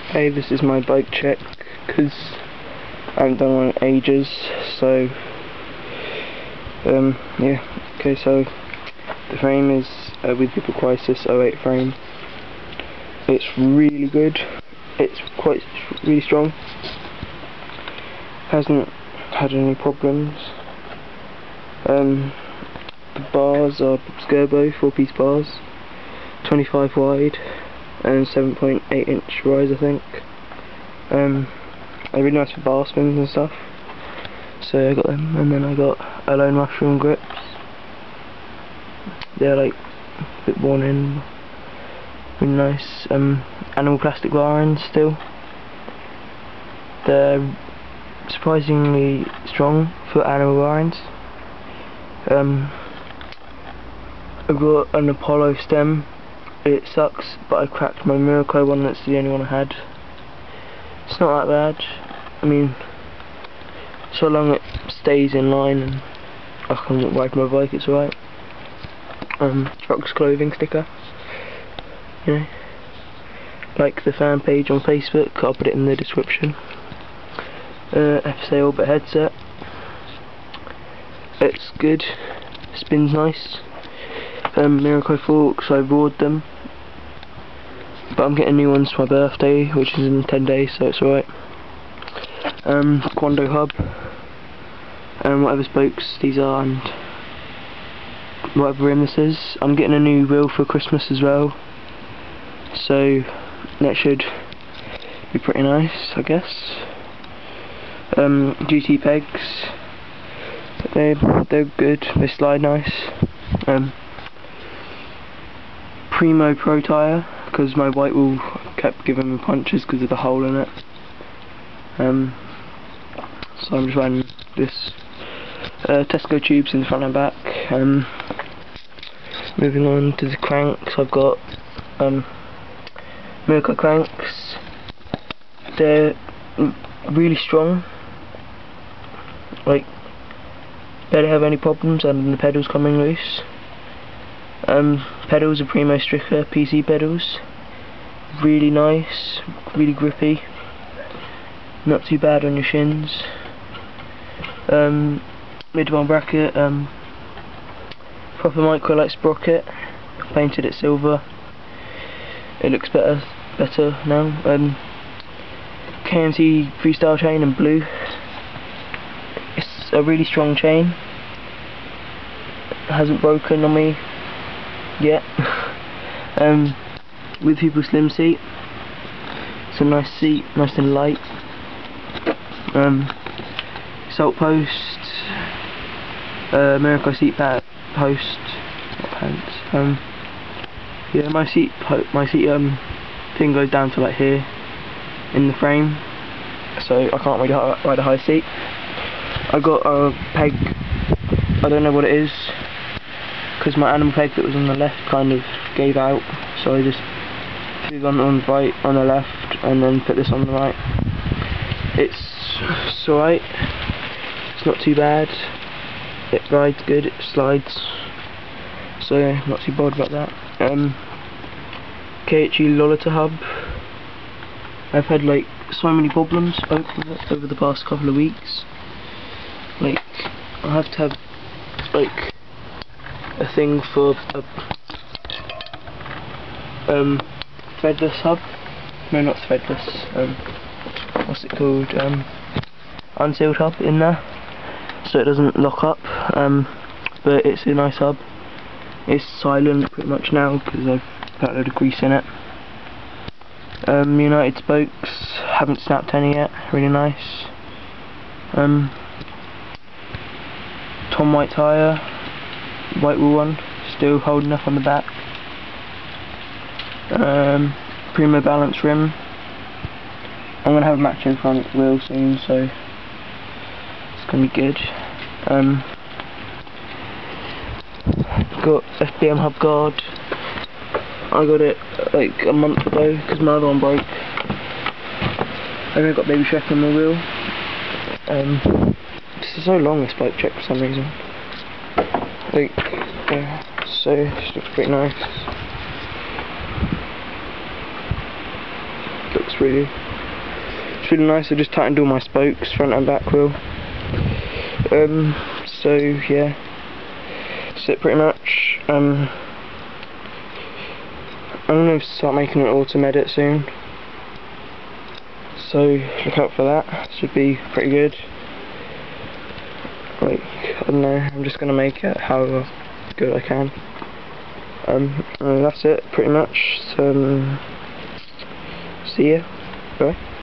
Hey, this is my bike check, because I haven't done one in ages, so, yeah, okay, so, the frame is a WETHEPEOPLE Crisis 08 frame. It's really good, it's really strong, hasn't had any problems. The bars are SCERBOS 4-piece bars, 25 wide, and 7.8 inch rise, I think. They're really nice for bar spins and stuff, so I got them. And then I got Alone Mushroom grips. They're like a bit worn in, really nice. Animal plastic barends still. They're surprisingly strong for animal barends. I've got an Apollo stem. It sucks, but I cracked my MIRRACO one, that's the only one I had. It's not that bad. I mean, so long it stays in line and I can ride my bike, it's alright. Trucks clothing sticker. You know, like the fan page on Facebook, I'll put it in the description. FSA Orbit headset. It's good, spins nice. MIRRACO forks, I bored them, but I'm getting new ones for my birthday, which is in 10 days, so it's alright. QUANDO hub, whatever spokes these are, and whatever rim this is. I'm getting a new wheel for Christmas as well, so that should be pretty nice, I guess. GT pegs, they're good, they slide nice. PRIMO Pro tyre, because my white wheel kept giving me punches because of the hole in it. So I'm just running this TESCO tubes in the front and back. Moving on to the cranks, I've got MIRRACO cranks. They're really strong, like barely have any problems other than the pedals coming loose. Pedals are PRIMO Stricker PC pedals, really nice, really grippy, not too bad on your shins. Mid-one bracket, proper MICROLITE sprocket, painted it silver, it looks better now. KMT freestyle chain in blue, it's a really strong chain, it hasn't broken on me yet. WETHEPEOPLE slim seat, it's a nice seat, nice and light. Salt post, MIRRACO seat post, not pants. Yeah, my seat thing goes down to like here in the frame, so I can't really ride a high seat. I got a peg, I don't know what it is, because my animal peg that was on the left kind of gave out, so I just threw one on the right, on the left, and then put this on the right. It's alright, it's not too bad, it rides good, it slides, so yeah, not too bothered about that. KHE LOLITA hub, I've had like so many problems over the past couple of weeks. Like, I have to have like a thing for a threadless hub. No, not threadless. What's it called? Unsealed hub in there, so it doesn't lock up. But it's a nice hub. It's silent pretty much now because I've put a load of grease in it. United spokes, haven't snapped any yet. Really nice. Tom White tyre, white wheel one, still holding up on the back. PRIMO balance rim. I'm gonna have a matching front wheel soon, so it's gonna be good. Got FBM hub guard. I got it like a month ago because my other one broke. I only got Baby Shrek on the wheel. This is so long, this bike check, for some reason. Like, yeah, so this looks pretty nice. It's really nice. I just tightened all my spokes, front and back wheel. So yeah, that's it pretty much. I'm gonna start making an autumn edit soon, so look out for that. Should be pretty good. Like, I don't know, I'm just gonna make it how good I can. That's it pretty much. So, see ya. Bye.